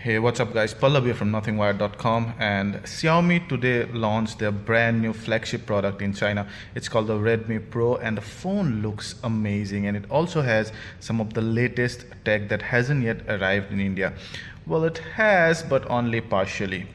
Hey, what's up guys, Pallav here from nothingwired.com, and Xiaomi today launched their brand new flagship product in China. It's called the Redmi Pro, and the phone looks amazing, and it also has some of the latest tech that hasn't yet arrived in India. Well, it has, but only partially.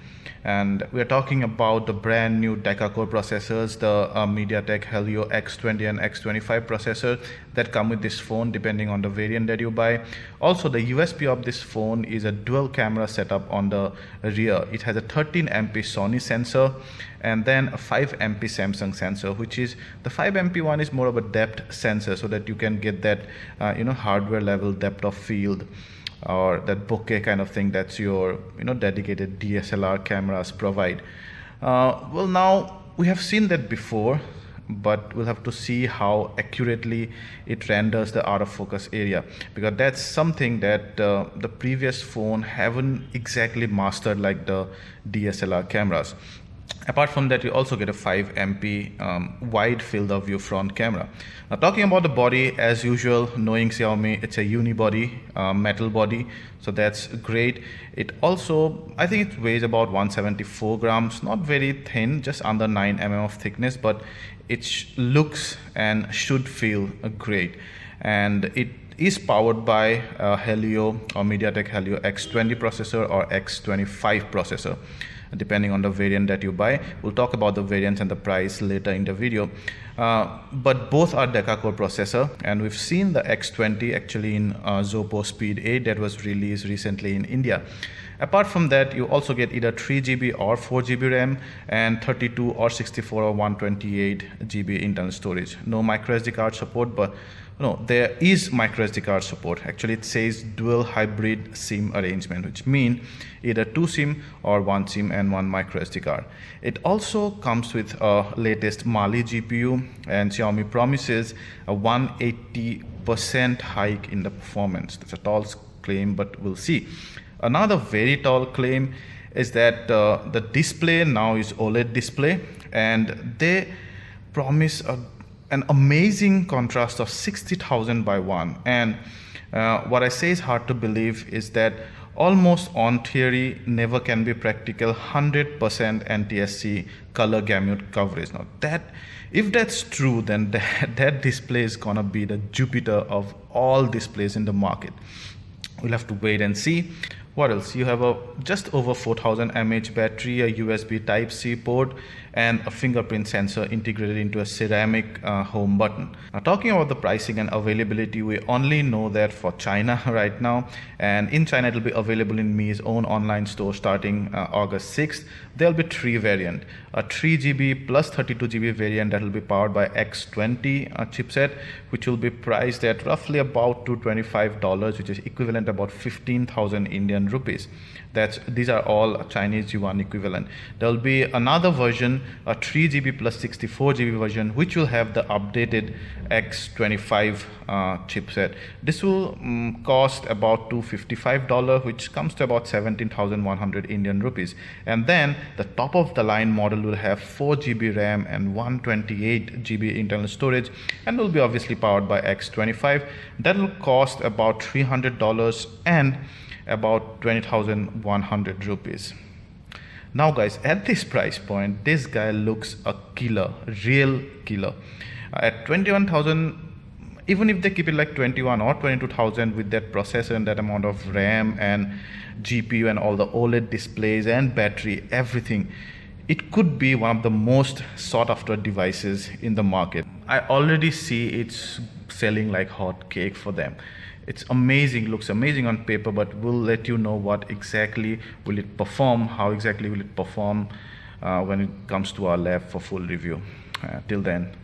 And we are talking about the brand new deca-core processors, the MediaTek Helio X20 and X25 processor that come with this phone depending on the variant that you buy. Also, the USP of this phone is a dual camera setup on the rear. It has a 13MP Sony sensor and then a 5MP Samsung sensor, which is the 5MP one is more of a depth sensor so that you can get that hardware level depth of field, or that bokeh kind of thing that's your dedicated DSLR cameras provide. Well, now we have seen that before, but we'll have to see how accurately it renders the out of focus area, because that's something that the previous phone haven't exactly mastered like the DSLR cameras. Apart from that, you also get a 5MP wide field of view front camera. Now, talking about the body, as usual, knowing Xiaomi, it's a unibody, metal body, so that's great. It also, I think it weighs about 174 grams, not very thin, just under 9 mm of thickness, but it looks and should feel great. And it is powered by Helio or MediaTek Helio X20 processor or X25 processor, depending on the variant that you buy. We'll talk about the variants and the price later in the video. But both are deca-core processor, and we've seen the X20 actually in Zoppo Speed 8 that was released recently in India. Apart from that, you also get either 3GB or 4GB RAM and 32 or 64 or 128GB internal storage. No microSD card support, but no, there is microSD card support. Actually, it says dual hybrid SIM arrangement, which means either 2 SIM or 1 SIM and 1 microSD card. It also comes with a latest Mali GPU, and Xiaomi promises a 180% hike in the performance. That's a tall claim, but we'll see. Another very tall claim is that the display now is OLED display, and they promise an amazing contrast of 60,000 by 1. And what I say is hard to believe is that almost on theory never can be practical 100% NTSC color gamut coverage. Now if that's true, then that display is gonna be the Jupiter of all displays in the market. We'll have to wait and see. What else? You have a just over 4000 mAh battery, a USB Type-C port, and a fingerprint sensor integrated into a ceramic home button. Now, talking about the pricing and availability, we only know that for China right now, and in China it will be available in Mi's own online store starting August 6th. There will be 3 variants: a 3GB plus 32GB variant that will be powered by X20 chipset, which will be priced at roughly about $225, which is equivalent about 15,000 Indian rupees. These are all Chinese yuan equivalent. There will be another version, a 3GB plus 64GB version, which will have the updated X25 chipset. This will cost about $255, which comes to about 17,100 Indian rupees. And then the top of the line model will have 4GB RAM and 128GB internal storage, and will be obviously powered by X25. That will cost about $300 and about 20,100 rupees. Now guys, at this price point, this guy looks a killer, real killer. At 21,000, even if they keep it like 21 or 22,000 with that processor and that amount of RAM and GPU and all the OLED displays and battery, everything, it could be one of the most sought after devices in the market. I already see it's selling like hot cake for them. It's amazing, looks amazing on paper, but we'll let you know what exactly will it perform, how exactly will it perform when it comes to our lab for full review. Till then.